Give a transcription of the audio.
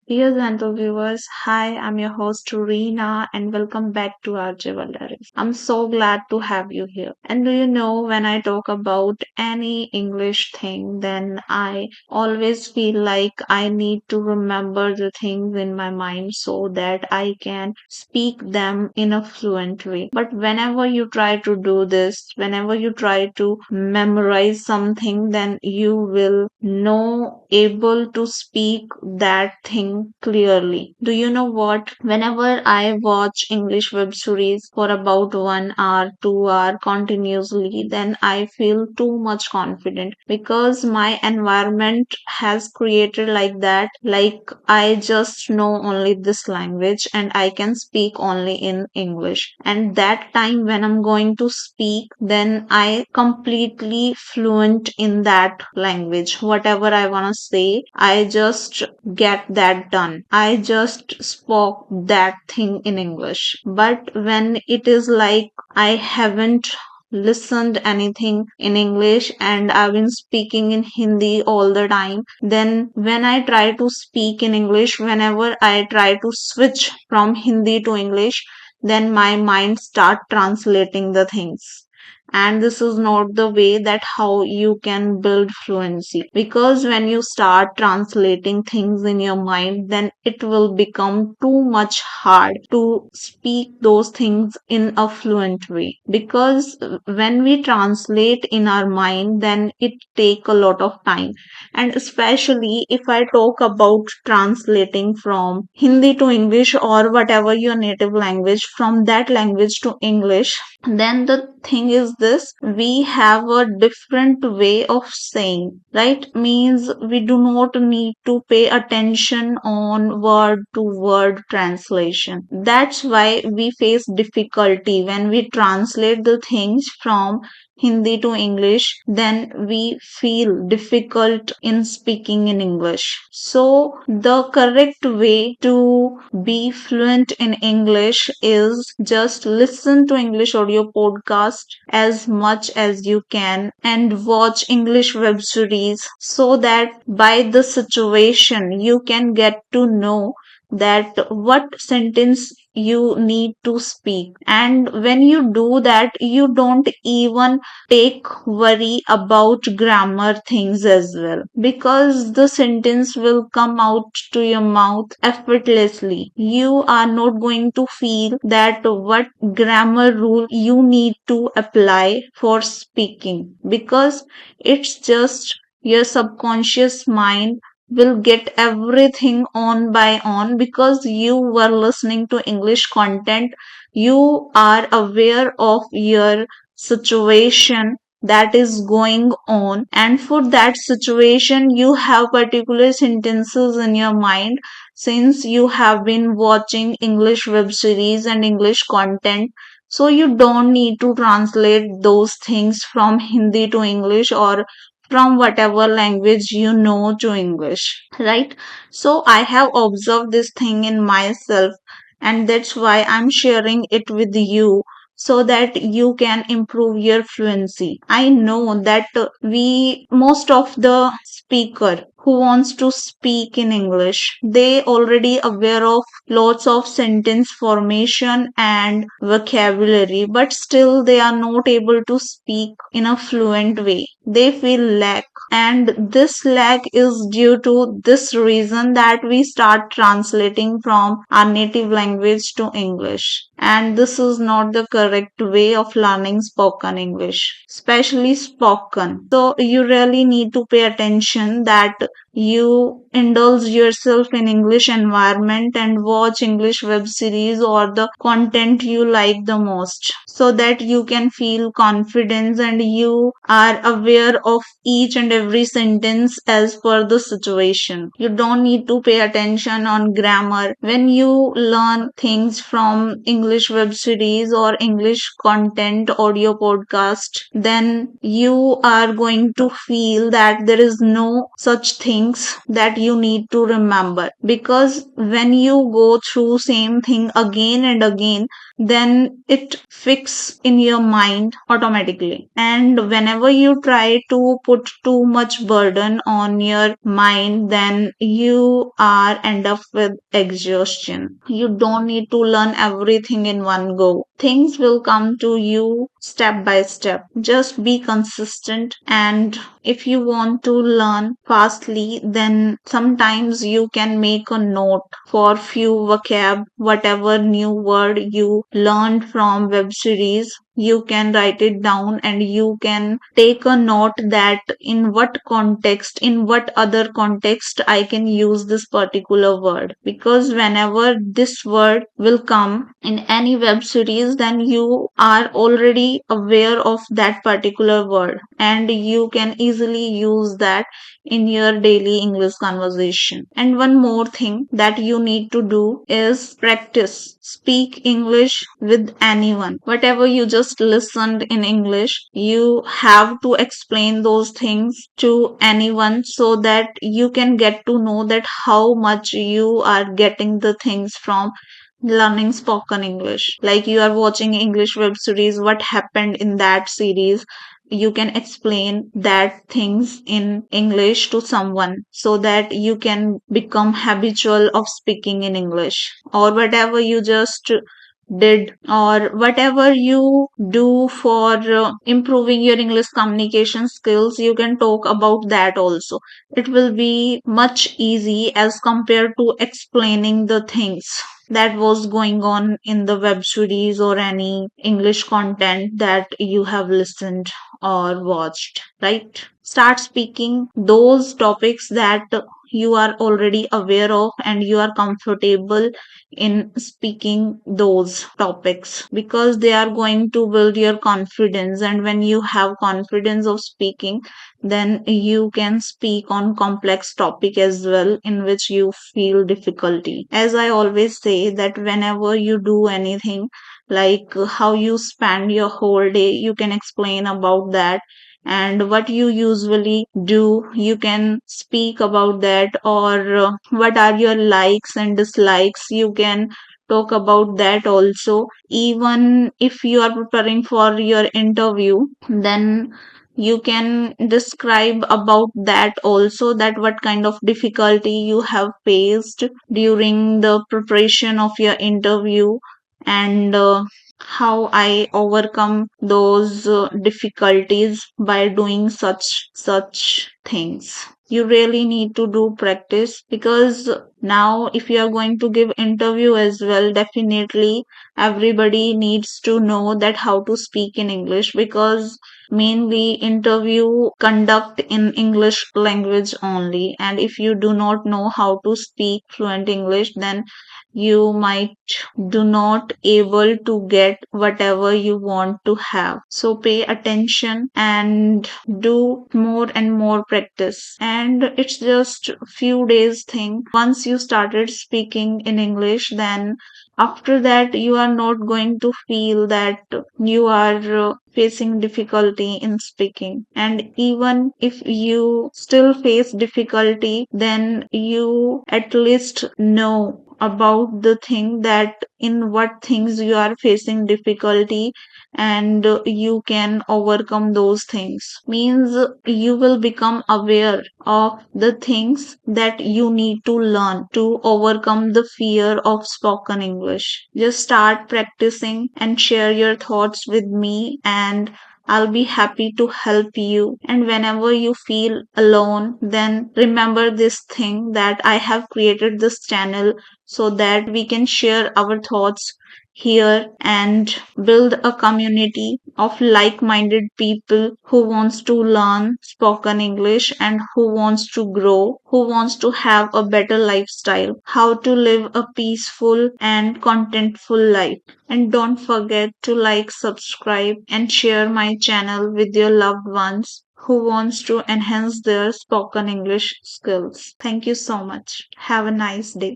Dear gentle viewers, hi, I'm your host Reena and welcome back to our Jewelries. I'm so glad to have you here. And do you know when I talk about any English thing, then I always feel like I need to remember the things in my mind so that I can speak them in a fluent way. But whenever you try to do this, whenever you try to memorize something, then you will know able to speak that thing clearly. Do you know what? Whenever I watch English web series for about 1 hour, 2 hour continuously, then I feel too much confident because my environment has created like that. Like I just know only this language and I can speak only in English. And that time when I'm going to speak, then I completely fluent in that language. Whatever I want to say, I just get that done. I just spoke that thing in English. But when it is like I haven't listened anything in English and I've been speaking in Hindi all the time, then when I try to speak in English, whenever I try to switch from Hindi to English, then my mind start translating the things. And this is not the way that how you can build fluency, because when you start translating things in your mind, then it will become too much hard to speak those things in a fluent way. Because when we translate in our mind, then it take a lot of time. And especially if I talk about translating from Hindi to English or whatever your native language, from that language to English, then the thing is this: we have a different way of saying, right? Means we do not need to pay attention on word to word translation. That's why we face difficulty when we translate the things from Hindi to English, then we feel difficult in speaking in English. So, the correct way to be fluent in English is just listen to English audio podcast as much as you can and watch English web series so that by the situation you can get to know that what sentence you need to speak. And when you do that, you don't even take worry about grammar things as well, because the sentence will come out to your mouth effortlessly. You are not going to feel that what grammar rule you need to apply for speaking, because it's just your subconscious mind will get everything on by on, because you were listening to English content. You are aware of your situation that is going on, and for that situation you have particular sentences in your mind, since you have been watching English web series and English content. So you don't need to translate those things from Hindi to English or from whatever language you know to English, right? So I have observed this thing in myself, and that's why I'm sharing it with you so that you can improve your fluency. I know that we most of the speaker who wants to speak in English, they already aware of lots of sentence formation and vocabulary, but still they are not able to speak in a fluent way. They feel lack, and this lack is due to this reason that we start translating from our native language to English. And this is not the correct way of learning spoken English, especially spoken. So you really need to pay attention that you indulge yourself in English environment and watch English web series or the content you like the most, so that you can feel confidence and you are aware of each and every sentence as per the situation. You don't need to pay attention on grammar when you learn things from English web series or English content audio podcast. Then you are going to feel that there is no such thing things that you need to remember, because when you go through same thing again and again, then it fix in your mind automatically. And whenever you try to put too much burden on your mind, then you are end up with exhaustion. You don't need to learn everything in one go. Things will come to you step by step. Just be consistent, and if you want to learn fastly, then sometimes you can make a note for few vocab, whatever new word you learned from web series. You can write it down and you can take a note that in what context, in what other context I can use this particular word. Because whenever this word will come in any web series, then you are already aware of that particular word and you can easily use that in your daily English conversation. And one more thing that you need to do is practice. Speak English with anyone. Whatever you just listened in English, you have to explain those things to anyone so that you can get to know that how much you are getting the things from learning spoken English. Like you are watching English web series, what happened in that series, you can explain that things in English to someone so that you can become habitual of speaking in English. Or whatever you just did, or whatever you do for improving your English communication skills, you can talk about that also. It will be much easy as compared to explaining the things that was going on in the web series or any English content that you have listened or watched, right? Start speaking those topics that you are already aware of and you are comfortable in speaking those topics, because they are going to build your confidence. And when you have confidence of speaking, then you can speak on complex topic as well in which you feel difficulty. As I always say that whenever you do anything, like how you spend your whole day, you can explain about that, and what you usually do, you can speak about that, or what are your likes and dislikes, you can talk about that also. Even if you are preparing for your interview, then you can describe about that also, that what kind of difficulty you have faced during the preparation of your interview, and how I overcome those difficulties by doing such things. You really need to do practice, because now if you are going to give interview as well, definitely everybody needs to know that how to speak in English, because mainly interview conduct in English language only, and if you do not know how to speak fluent English, then you might do not able to get whatever you want to have. So pay attention and do more and more practice, and it's just few days thing. Once you started speaking in English, then after that you are not going to feel that you are facing difficulty in speaking. And even if you still face difficulty, then you at least know about the thing that in what things you are facing difficulty, and you can overcome those things. Means you will become aware of the things that you need to learn to overcome the fear of spoken English. Just start practicing and share your thoughts with me, and I'll be happy to help you. And whenever you feel alone, then remember this thing that I have created this channel so that we can share our thoughts here and build a community of like-minded people who wants to learn spoken English and who wants to grow, who wants to have a better lifestyle, how to live a peaceful and contentful life. And don't forget to like, subscribe and share my channel with your loved ones who wants to enhance their spoken English skills. Thank you so much. Have a nice day.